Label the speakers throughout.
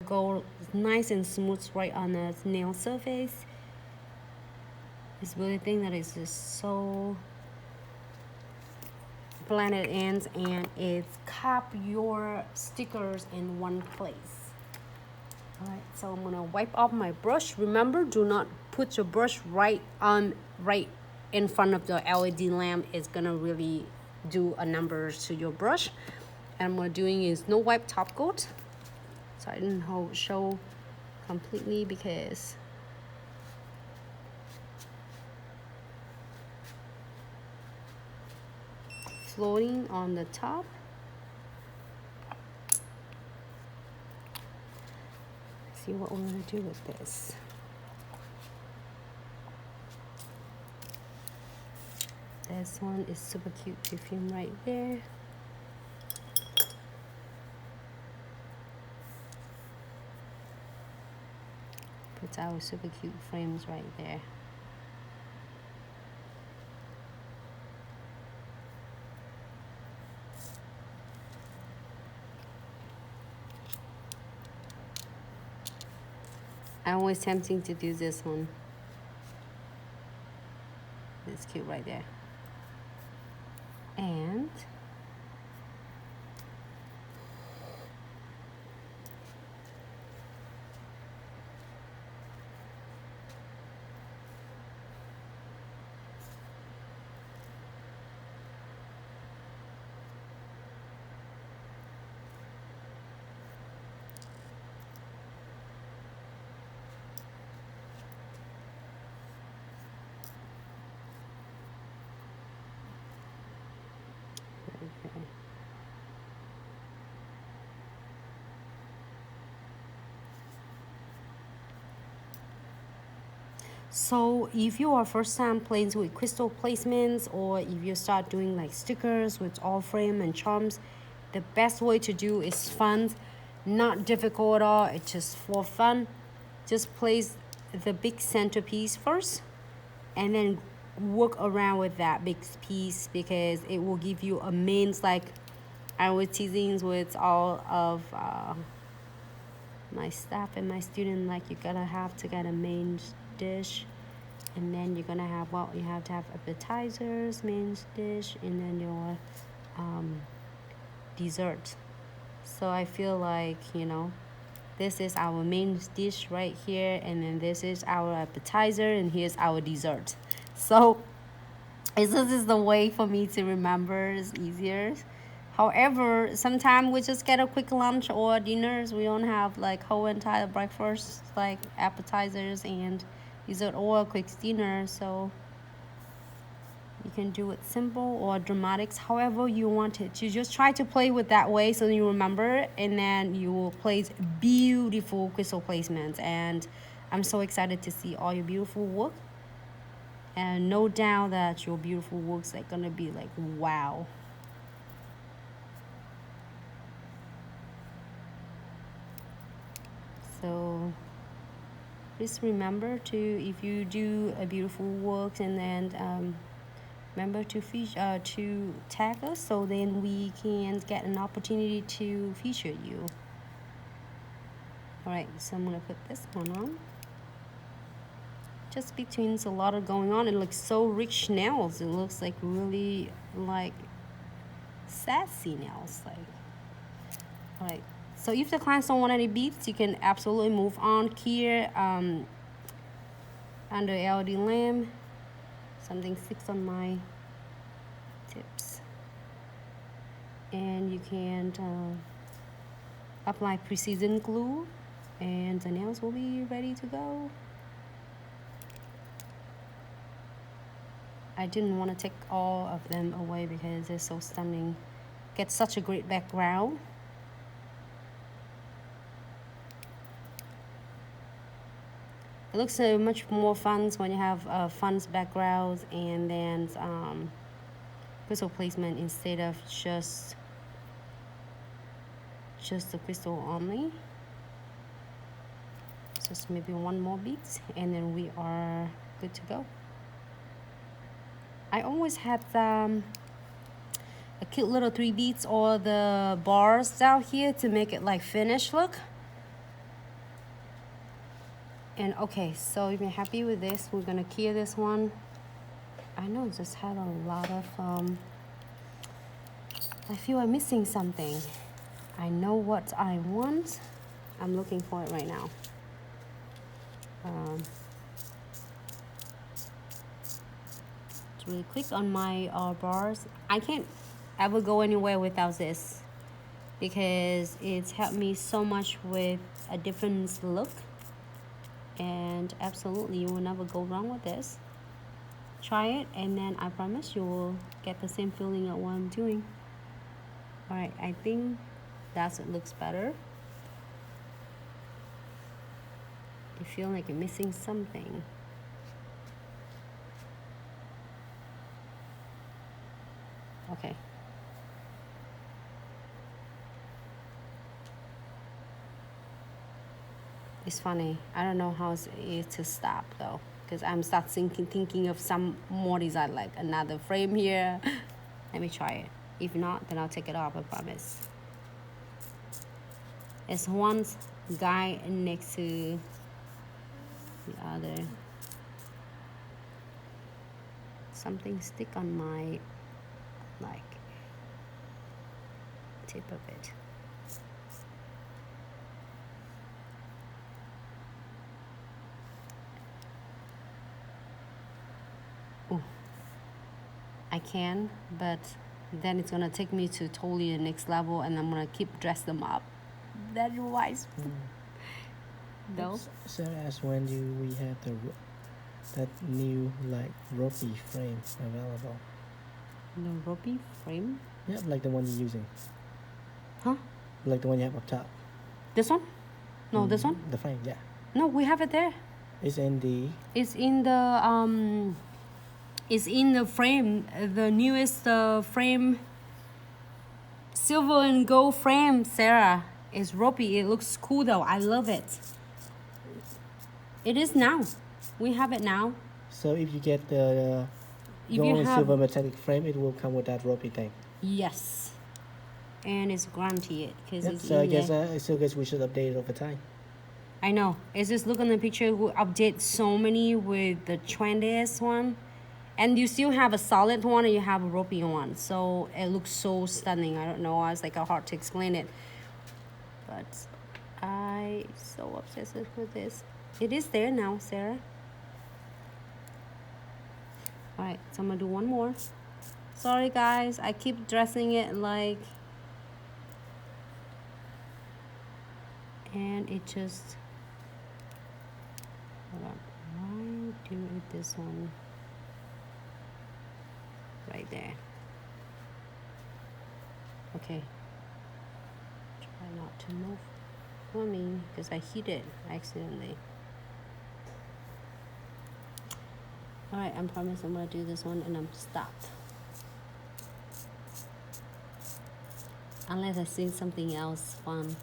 Speaker 1: go nice and smooth right on the nail surface. This really thing that is just so blended in, and it's cap your stickers in one place. All right, so I'm gonna wipe off my brush. Remember, do not put your brush right in front of the LED lamp. It's gonna really do a number to your brush. And what I'm doing is no wipe top coat. So I didn't show completely because floating on the top. Let's see what we're gonna do with this. This one is super cute perfume right there. Puts our super cute frames right there. I'm always tempting to do this one. It's cute right there. And okay. So if you are first time playing with crystal placements, or if you start doing like stickers with all frame and charms, the best way to do is fun, not difficult at all. It's just for fun. Just place the big centerpiece first and then work around with that big piece, because it will give you a main, like I was teasing with all of my staff and my student, like you're gonna have to get a main dish, and then you're gonna have, well, you have to have appetizers, main dish, and then your dessert. So I feel like, you know, this is our main dish right here, and then this is our appetizer, and here's our dessert. So this is the way for me to remember. It's easier. However, sometimes we just get a quick lunch or dinners. We don't have like whole entire breakfast, like appetizers and dessert, or a quick dinner. So you can do it simple or dramatics, however you want it. You just try to play with that way so you remember, and then you will place beautiful crystal placements. And I'm so excited to see all your beautiful work. And no doubt that your beautiful works are gonna be like, wow. So please remember to, if you do a beautiful work, and then remember to to tag us, so then we can get an opportunity to feature you. All right, so I'm gonna put this one on. Just between a lot of going on. It looks so rich nails. It looks like really like sassy nails. Like, all right. So if the clients don't want any beads, you can absolutely move on here. Under LED lamp, something sticks on my tips, and you can apply precision glue, and the nails will be ready to go. I didn't want to take all of them away because they're so stunning. Get such a great background. It looks much more fun when you have fun backgrounds, and then crystal placement instead of just the crystal only. Just maybe one more bead, and then we are good to go. I always had a cute little 3 beads or the bars down here to make it like finished look. And okay, so if you're happy with this, we're gonna clear this one. I know it just had a lot of I feel I'm missing something. I know what I want. I'm looking for it right now. It's really quick on my bars. I can't ever go anywhere without this because it's helped me so much with a different look. And absolutely, you will never go wrong with this. Try it, and then I promise you will get the same feeling of what I'm doing. All right, I think that's it looks better. You feel like you're missing something. Okay. It's funny. I don't know how it to stop though, because I'm start thinking of some more design, like another frame here. Let me try it. If not, then I'll take it off, I promise. It's one guy next to the other. Something stick on my like tip of it. Ooh. I can, but then it's gonna take me to totally the next level, and I'm gonna keep dress them up. That wise. No.
Speaker 2: Sarah asked when do we have that new like ropey frame available?
Speaker 1: The ropey frame?
Speaker 2: Yeah, like the one you're using.
Speaker 1: Huh?
Speaker 2: Like the one you have up top.
Speaker 1: This one? No, this one?
Speaker 2: The frame, yeah.
Speaker 1: No, we have it there.
Speaker 2: It's in the.
Speaker 1: It's in the It's in the frame. The newest frame. Silver and gold frame, Sarah. It's ropey. It looks cool though. I love it. It is now. We have it now.
Speaker 2: So if you get the
Speaker 1: If
Speaker 2: gold
Speaker 1: you
Speaker 2: and
Speaker 1: have-
Speaker 2: silver metallic frame, it will come with that ropey thing.
Speaker 1: Yes. And it's guaranteed because
Speaker 2: Yep,
Speaker 1: it's
Speaker 2: so I
Speaker 1: in
Speaker 2: guess
Speaker 1: there.
Speaker 2: I still guess we should update it over time.
Speaker 1: I know. It's just look on the picture. We update so many with the trendiest one. And you still have a solid one and you have a ropey one. So it looks so stunning. I don't know. It's like hard to explain it. But I so obsessed with this. It is there now, Sarah. Alright, so I'm gonna do one more. Sorry guys, I keep dressing it like, and it just, hold on, why do it this one right there? Okay, try not to move for me because I hit it accidentally. Alright, I promise I'm gonna do this one and I'm stopped. Unless I see something else fun.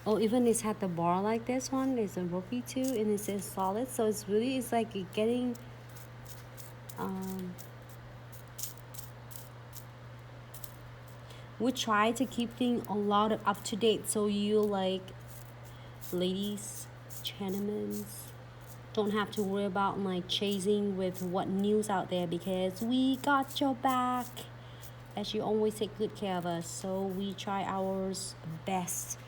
Speaker 1: Oh, even it's had the bar like this one. It's a ropey too, and it says solid. So it's really, it's like getting we try to keep things a lot of up to date, so you like ladies, gentlemen, don't have to worry about like chasing with what news out there, because we got your back, as you always take good care of us. So we try our best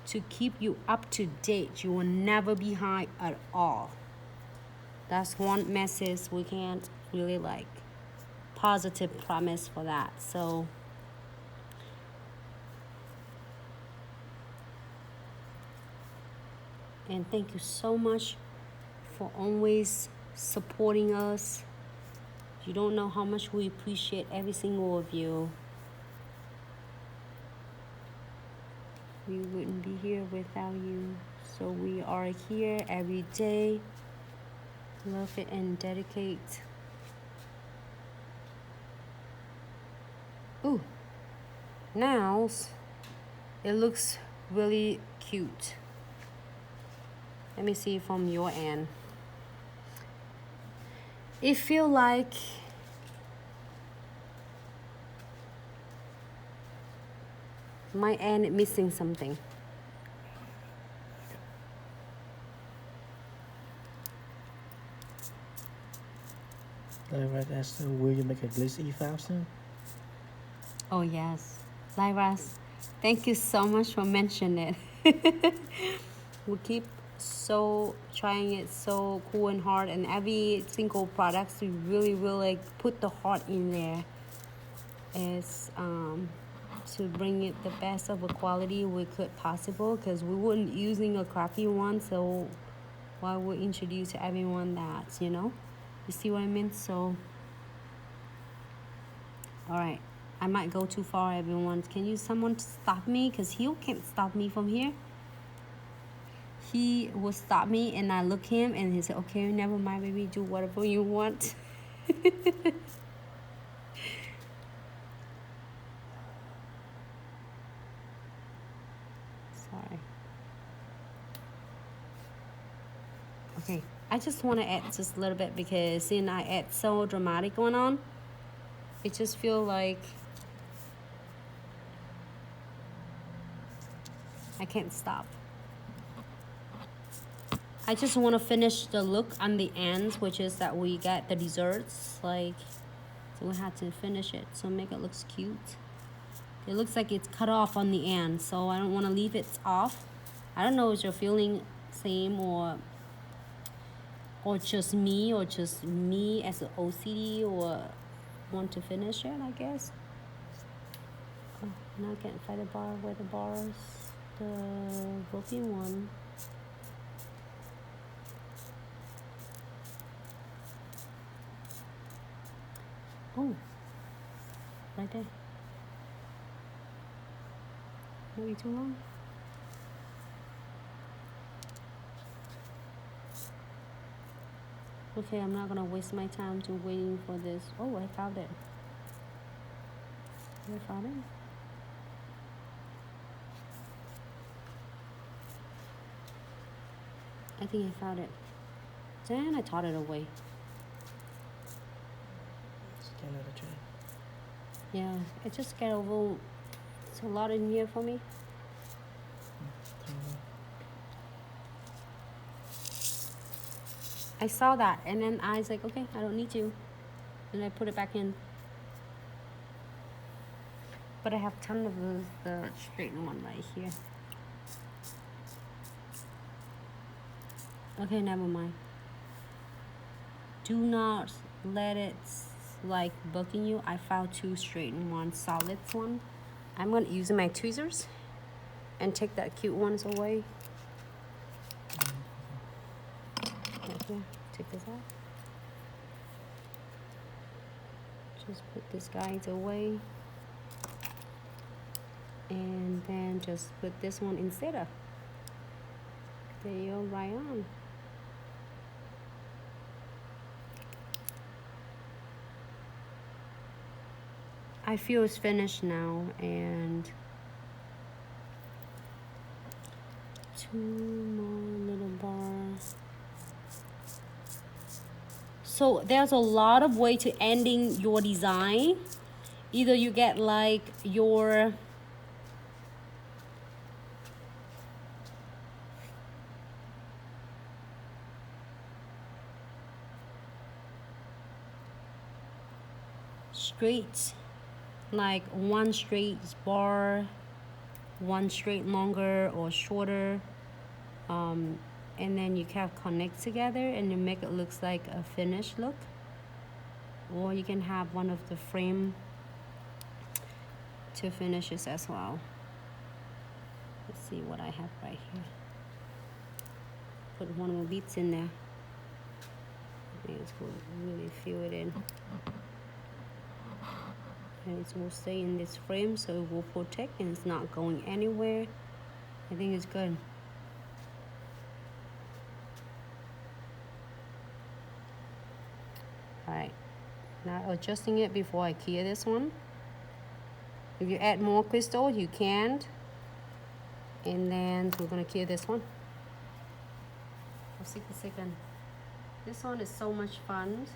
Speaker 1: to keep you up to date. You will never be behind at all. That's one message we can't really like positive promise for that. So and thank you so much for always supporting us. You don't know how much we appreciate every single of you. We wouldn't be here without you. So we are here every day. Love it and dedicate. Ooh, now it looks really cute. Let me see from your end. It feel like my end missing something.
Speaker 2: Lyra asked, will you make a Glitz e-file soon?
Speaker 1: Oh yes, Lyras, thank you so much for mentioning it. We keep so trying it so cool and hard, and every single products we really like put the heart in there is to bring it the best of a quality we could possible, because we weren't using a crappy one, so why would introduce to everyone that, you see what I mean? So all right, I might go too far, everyone. Can someone stop me, because he can't stop me from here. He will stop me, and I look him, and he said, okay, never mind, baby, do whatever you want. Sorry. Okay, I just want to add just a little bit, because seeing I add so dramatic going on, it just feel like I can't stop. I just want to finish the look on the ends, which is that we got the desserts, like, so we had to finish it, so make it looks cute. It looks like it's cut off on the end, so I don't want to leave it off. I don't know if you're feeling same or just me as an OCD, or want to finish it, I guess. Oh, now I can't find the bar. Where the bars? The broken one. Oh, right there. Maybe too long. Okay, I'm not gonna waste my time to waiting for this. Oh, I found it. I found it. I think I found it. Then I thought it away.
Speaker 2: Scan out the chain.
Speaker 1: Yeah, it just got over. It's a lot in here for me. I saw that, and then I was like, okay, I don't need to, and I put it back in. But I have ton of the straightened one right here. Okay, never mind. Do not let it like bugging you. I found two straightened ones, solids one. I'm gonna use my tweezers and take that cute ones away. Right here, take this out. Just put this guys away. And then just put this one instead of. There you go, right on. I feel it's finished now, and two more little bars. So there's a lot of way to ending your design. Either you get like your straight, like one straight bar, one straight longer or shorter, and then you can connect together and you make it looks like a finished look. Or you can have one of the frame to finish this as well. Let's see what I have right here. Put one more beads in there. I think it will really fill it in. And it will stay in this frame, so it will protect and it's not going anywhere. I think it's good. Alright, now adjusting it before I clear this one. If you add more crystal, you can. And then we're gonna clear this one. For 60 seconds. This one is so much fun.